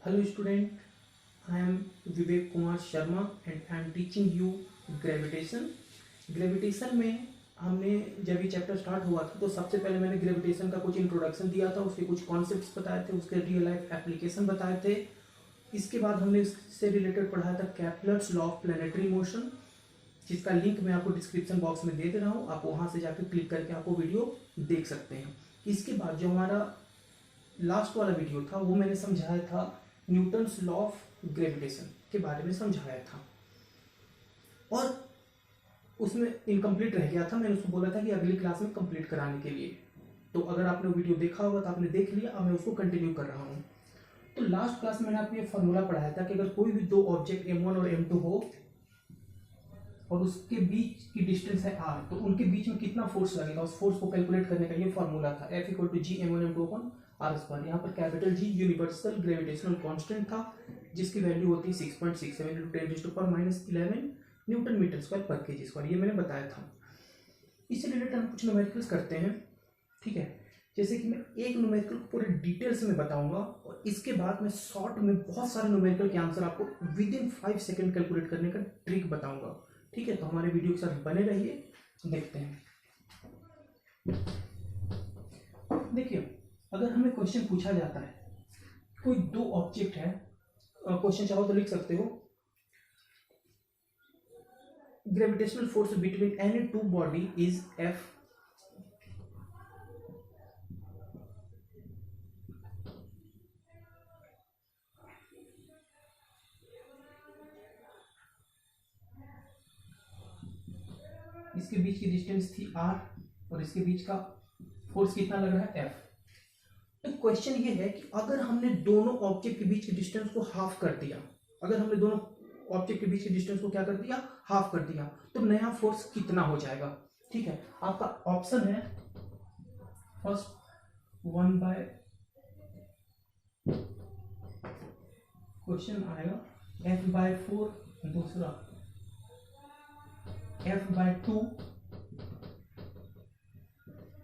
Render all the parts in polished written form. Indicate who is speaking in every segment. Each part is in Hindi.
Speaker 1: Hello student, I am Vivek Kumar Sharma and I am teaching you gravitation. Gravitation में हमने जब ये चैप्टर स्टार्ट हुआ था तो सबसे पहले मैंने ग्रेविटेशन का कुछ इंट्रोडक्शन दिया था, उसके कुछ कॉन्सेप्ट्स बताए थे, उसके रियल लाइफ एप्लीकेशन बताए थे। इसके बाद हमने इससे रिलेटेड पढ़ाया था Kepler's law of planetary motion, जिसका लिंक मैं आपको डिस्क्रिप्शन बॉक्स में दे रहा हूँ। आप वहाँ से जाकर क्लिक करके आपको वीडियो देख सकते हैं। इसके बाद जो हमारा लास्ट वाला वीडियो था वो मैंने समझाया था न्यूटन्स लॉ ऑफ ग्रेविटेशन के बारे में समझाया था, और उसमें इनकम्प्लीट रह गया था। मैंने उसको बोला था कि अगली क्लास में कंप्लीट कराने के लिए। तो अगर आपने वीडियो देखा होगा तो आपने देख लिया। अब मैं उसको कंटिन्यू कर रहा हूँ। तो लास्ट क्लास में मैंने आपको ये फॉर्मूला पढ़ाया था कि अगर कोई भी दो ऑब्जेक्ट m1 और m2 हो और उसके बीच की डिस्टेंस है r, तो उनके बीच में कितना फोर्स लगेगा, उस फोर्स को कैलकुलेट करने का ये फॉर्मूला था F = G m1m2/r²। यहाँ पर capital G universal gravitational constant था, जिसकी वैल्यू होती है 6.67 × 10⁻11 न्यूटन मीटर स्क्वायर पर केजी स्क्वायर। ये मैंने बताया था। इससे रिलेटेड हम कुछ न्यूमेरिकल्स करते हैं, ठीक है। जैसे कि मैं एक न्यूमेरिकल पूरे डिटेल्स में बताऊंगा और इसके बाद मैं शॉर्ट में बहुत सारे न्यूमेरिकल के आंसर आपको विदिन 5 सेकंड कैलकुलेट करने का ट्रिक बताऊंगा, ठीक है। तो हमारे वीडियो के साथ बने रहिए। देखते हैं। देखिए, अगर हमें क्वेश्चन पूछा जाता है, कोई दो ऑब्जेक्ट है, क्वेश्चन चाहो तो लिख सकते हो, gravitational force between any two body is F। इसके बीच की डिस्टेंस थी r और इसके बीच का फोर्स कितना लग रहा है F। तो क्वेश्चन ये है कि अगर हमने दोनों ऑब्जेक्ट के बीच की डिस्टेंस को हाफ कर दिया, अगर हमने दोनों ऑब्जेक्ट के बीच की डिस्टेंस को क्या कर दिया, हाफ कर दिया, तो नया फोर्स कितना हो जाएगा, ठीक है। आपका ऑप्शन है फर्स्ट 1/, क्वेश्चन आएगा F/4, दूसरा F/2,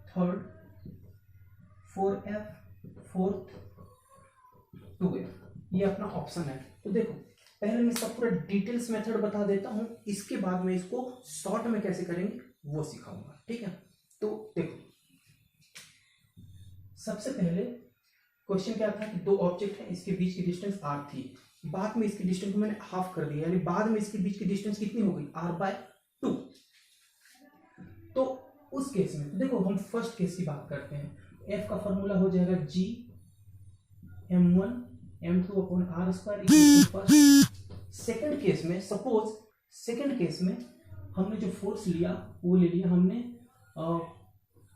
Speaker 1: third 4F, fourth 2F। ये अपना ऑप्शन है। तो देखो, पहले मैं सब पूरा डिटेल्स मेथड बता देता हूं, इसके बाद मैं इसको शॉर्ट में कैसे करेंगे वो सिखाऊंगा, ठीक है। तो देखो, सबसे पहले क्वेश्चन क्या था कि दो ऑब्जेक्ट है, इसके बीच की डिस्टेंस r थी, बाद में इसकी डिस्टेंस को मैंने हाफ कर दिया, यानी बाद में इसके बीच की डिस्टेंस कितनी हो गई, r/2। तो उस केस में देखो, हम फर्स्ट केस की बात करते हैं। F का फॉर्मूला हो जाएगा G m1m2/r²। सेकंड केस में, सपोज सेकंड केस में हमने जो फोर्स लिया वो ले लिया हमने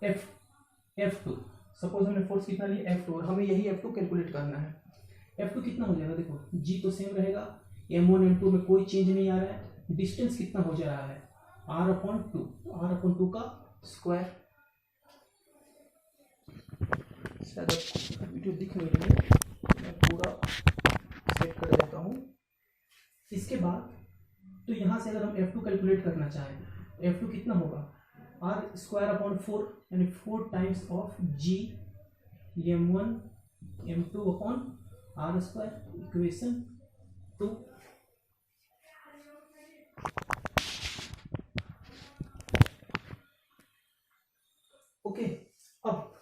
Speaker 1: F2। सपोज हमने फोर्स कितना लिया F2, और हमें यही F2 कैलकुलेट करना है। F2 कितना हो जाएगा, देखो G तो सेम रहेगा, m1 m2 में कोई चेंज नहीं आ रहा है, डिस्टेंस कितना हो जा रहा है r/2, r/2 का स्क्वायर। शायद वीडियो दिख नहीं रही है, मैं पूरा सेट कर देता हूँ। इसके बाद तो यहाँ से अगर हम F2 कैलकुलेट करना चाहें, F2 कितना होगा r²/4, यानी 4 times of G m1m2/r², equation 2। Okay, अब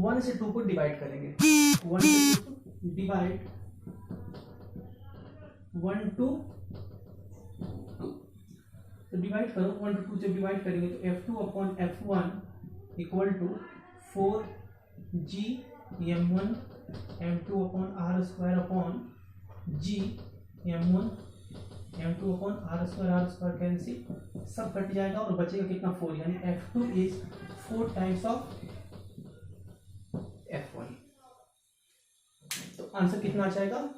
Speaker 1: 1 से 2 को डिवाइड करेंगे। 1 से 2 डिवाइड 1 to 2, तो डिवाइड करो। 1 to 2 से डिवाइड करेंगे तो F2/F1 = 4G m1m2/r²/G m1m2/r², cancel, सब कट जाएगा और बचेगा कितना 4, यानी F2 is 4 times of F1। तो आंसर कितना आ जाएगा,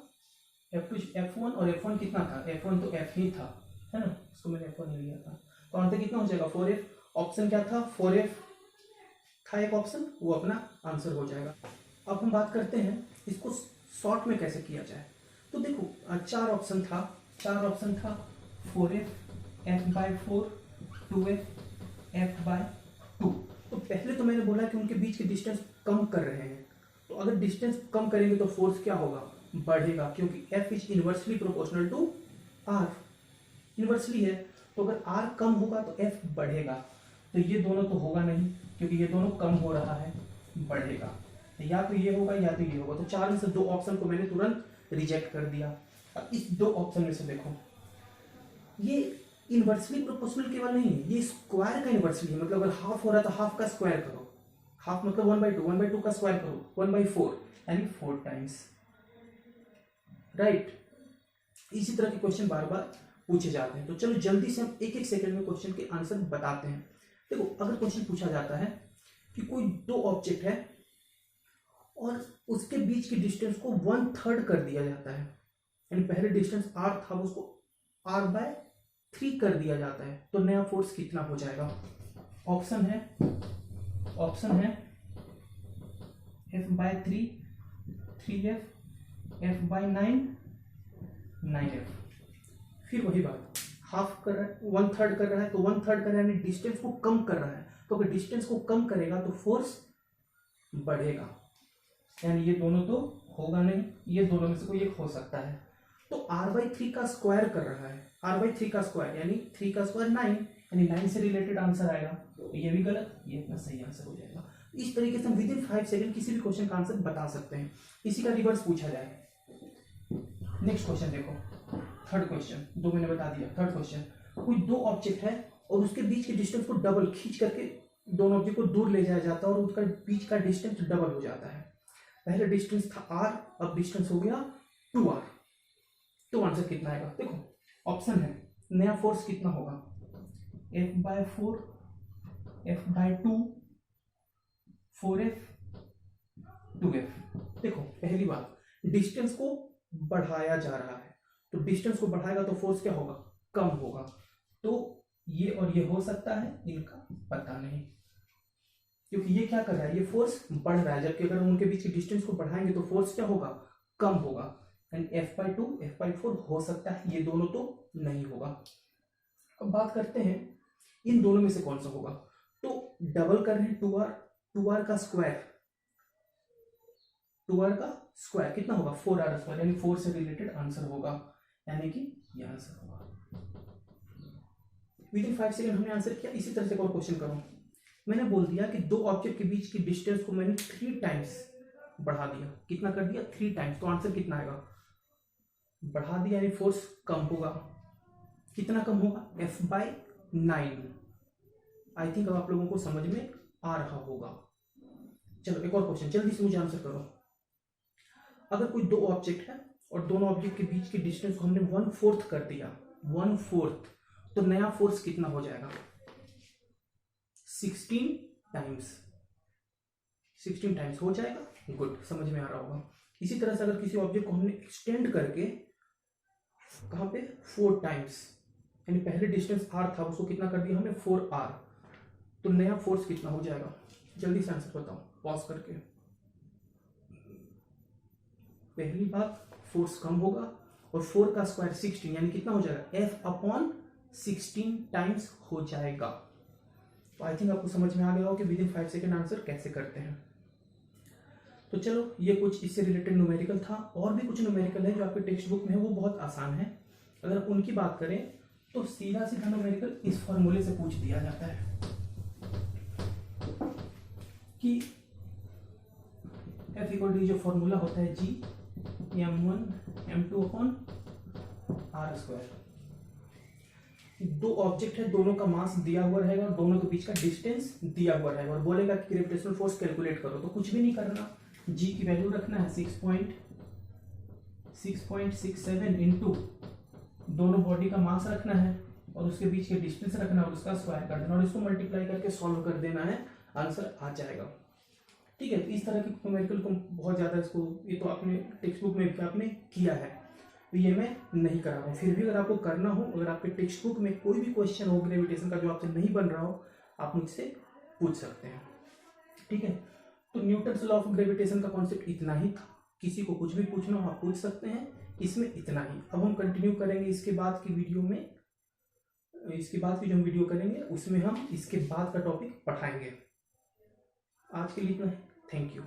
Speaker 1: F2 F1 और F1 कितना था, F1 तो F ही था, है ना, इसको मैंने F1 ले लिया था। तो आंसर कितना हो जाएगा 4F। ऑप्शन क्या था, 4F था एक ऑप्शन, वो अपना आंसर हो जाएगा। अब हम बात करते हैं इसको शॉर्ट में कैसे किया जाए। तो देखो, चार ऑप्शन था 4F, F/4, 2F, F/2। तो पहले तो मैंने बोला कि उनके बीच की डिस्टेंस कम कर रहे हैं, तो अगर डिस्टेंस कम करेंगे तो फोर्स क्या होगा, बढ़ेगा, क्योंकि F is inversely proportional to R, inversely है। तो अगर R कम होगा तो F बढ़ेगा। तो ये दोनों तो होगा नहीं, क्योंकि ये दोनों कम हो रहा है, बढ़ेगा। या तो ये होगा या तो ये होगा। तो 4 में से 2 ऑप्शन को मैंने तुरंत रिजेक्ट कर दिया। अब इस 2 ऑप्शन में से देखो, ये इनवर्सली प्रोपोर्शनल केवल नहीं है, ये स्क्वायर का इनवर्सली है। मतलब अगर हाफ हो रहा है तो हाफ का स्क्वायर करो, हाफ मतलब 1/2, 1/2 का स्क्वायर करो 1/4, यानी 4 टाइम्स, राइट। इसी तरह के क्वेश्चन बार बार पूछे जाते हैं। तो चलो जल्दी से हम एक एक सेकंड में क्वेश्चन के आंसर बताते हैं। देखो, अगर क्वेश्चन पूछा जाता है कि कोई 2 ऑब्जेक्ट है और उसके बीच की डिस्टेंस को 1/3 कर दिया जाता है, यानी पहले डिस्टेंस r था उसको r/3 कर दिया जाता है, तो नया फोर्स कितना हो जाएगा। ऑप्शन है F/3 3F, F/9 9F। फिर वही बात, हाफ कर रहा है, 1/3 कर रहा है, तो 1/3 कर रहा है यानी डिस्टेंस को कम कर रहा है। तो अगर डिस्टेंस को कम करेगा तो फोर्स बढ़ेगा, यानी ये दोनों तो होगा नहीं, ये दोनों में से कोई एक हो सकता है। तो r/3 का स्क्वायर कर रहा है, r/3 का स्क्वायर यानी 3 का स्क्वायर 9, यानी 9 से रिलेटेड आंसर आएगा। तो ये भी गलत, ये अपना सही आंसर हो जाएगा। इस तरीके से हम विद इन 5 सेकंड किसी भी क्वेश्चन का आंसर बता सकते हैं। इसी का रिवर्स पूछा जाए। नेक्स्ट क्वेश्चन देखो, थर्ड क्वेश्चन, 2 मैंने बता दिया। थर्ड क्वेश्चन, कोई 2 ऑब्जेक्ट है और उसके बीच के डिस्टेंस को डबल खींच करके दोनों ऑब्जेक्ट को दूर ले जाया जाता है और उसका बीच का डिस्टेंस डबल हो जाता है। पहले डिस्टेंस था r, अब डिस्टेंस हो गया 2r। तो आंसर कितना आएगा, देखो ऑप्शन है, नया फोर्स कितना होगा, F/4, F/2, 4F, 2F। देखो पहली बात, डिस्टेंस को बढ़ाया जा रहा है, तो डिस्टेंस को बढ़ाएगा तो फोर्स क्या होगा, कम होगा। तो ये और ये हो सकता है, इनका पता नहीं, क्योंकि ये क्या कर रहा है, ये फोर्स बढ़ रहा है, जबकि अगर उनके बीच की डिस्टेंस को बढ़ाएंगे तो फोर्स क्या होगा, कम होगा। एंड F/2 F/4 हो सकता है, ये दोनों तो नहीं होगा। अब बात करते हैं इन दोनों में से कौन सा होगा। तो डबल कर रहे हैं 2r का स्क्वायर, 2r का स्क्वायर कितना होगा, 4r², यानी 4 से रिलेटेड आंसर होगा, यानी कि ये आंसर होगा। विद इन 5 सेकंड हमने आंसर किया। इसी तरह से एक और क्वेश्चन करो। मैंने बोल दिया कि 2 ऑब्जेक्ट के बीच की डिस्टेंस को मैंने 3 टाइम्स बढ़ा दिया। कितना कर दिया, 3 टाइम्स। तो आंसर कितना आएगा, बढ़ा दिया यानी फोर्स कम होगा। कितना कम होगा, F/9। आई थिंक अब आप लोगों को समझ में आ रहा होगा। चलो एक और क्वेश्चन, जल्दी से मुझे आंसर करो। अगर कोई 2 ऑब्जेक्ट है और दोनों ऑब्जेक्ट के बीच की डिस्टेंस को हमने 1/4 कर दिया, 1/4, तो नया फोर्स कितना हो जाएगा, 16 टाइम्स। 16 टाइम्स हो जाएगा, गुड, समझ में आ रहा होगा। इसी तरह से अगर किसी ऑब्जेक्ट को हमने एक्सटेंड करके कहां पे, 4 टाइम्स, यानी पहले डिस्टेंस r था उसको कितना कर दिया हमने, 4r, तो नया फोर्स कितना हो जाएगा। जल्दी से आंसर बताओ पॉज करके। पहली बात, फोर्स कम होगा, और 4 का स्क्वायर 16, यानी कितना हो जाएगा, F/16 टाइम्स हो जाएगा। तो आई थिंक आपको समझ में आ गया हो कि विद इन 5 सेकंड आंसर कैसे करते हैं। तो चलो, ये कुछ इससे रिलेटेड न्यूमेरिकल था। और भी कुछ न्यूमेरिकल है जो आपके टेक्स्ट बुक में है, वो बहुत आसान है। अगर उनकी बात करें तो सीधा सीधा न्यूमेरिकल इस फॉर्मूले से पूछ दिया जाता है कि F = जो फॉर्मूला होता है G(m1m2/r²). 2 ऑब्जेक्ट है, दोनों का मास दिया हुआ रहेगा और दोनों के बीच का डिस्टेंस दिया हुआ रहेगा, और बोलेगा कि ग्रेविटेशनल फोर्स कैलकुलेट करो। तो कुछ भी नहीं करना, G की वैल्यू रखना है 6.67 इंटू दोनों बॉडी का मास रखना है और उसके बीच के डिस्टेंस रखना है और उसका स्क्वायर कर देना और इसको मल्टीप्लाई करके सॉल्व कर देना है, आंसर आ जाएगा। ठीक है, इस तरह की न्यूमेरिकल को बहुत ज्यादा, इसको ये तो आपने टेक्स्ट बुक में भी आपने किया है, तो ये मैं नहीं करा रहा हूँ। फिर भी अगर आपको करना हो, अगर आपके टेक्स्ट बुक में कोई भी क्वेश्चन हो ग्रेविटेशन का जो आपसे नहीं बन रहा हो, आप मुझसे पूछ सकते हैं। ठीक है, तो न्यूटन्स लॉ ऑफ ग्रेविटेशन का कॉन्सेप्ट इतना ही था। किसी को कुछ भी पूछना हो आप पूछ सकते हैं, इसमें इतना ही। अब हम कंटिन्यू करेंगे इसके बाद की वीडियो में, इसके बाद की जो हम वीडियो करेंगे उसमें हम इसके बाद का टॉपिक पढ़ाएंगे। आज के लिए इतना है। Thank you.